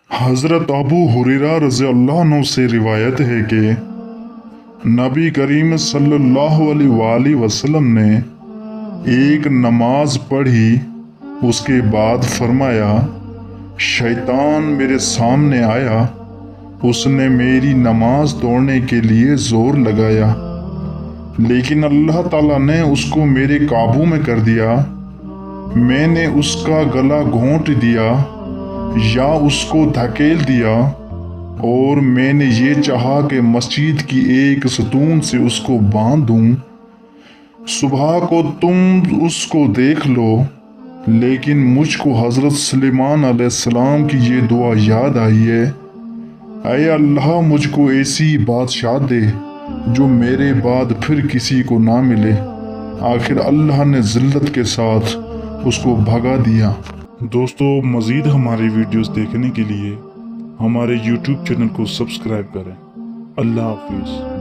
हज़रत अबू हुरैरा रज़ी अल्लाह अन्हु से रिवायत है कि नबी करीम सल्लल्लाहु अलैहि वसल्लम ने एक नमाज पढ़ी। उसके बाद फरमाया, शैतान मेरे सामने आया। उसने मेरी नमाज तोड़ने के लिए जोर लगाया, लेकिन अल्लाह ताला ने उसको मेरे काबू में कर दिया। मैंने उसका गला घोंट दिया या उसको धकेल दिया, और मैंने ये चाहा कि मस्जिद की एक सतून से उसको बांध दूं। सुबह को तुम उसको देख लो। लेकिन मुझको हज़रत सुलेमान अलैहिस्सलाम की ये दुआ याद आई है, ऐ अल्लाह मुझको ऐसी बादशाह दे जो मेरे बाद फिर किसी को ना मिले। आखिर अल्लाह ने जिल्लत के साथ उसको भगा दिया। दोस्तों, मज़ीद हमारी वीडियोस देखने के लिए हमारे YouTube चैनल को सब्सक्राइब करें। अल्लाह हाफिज़।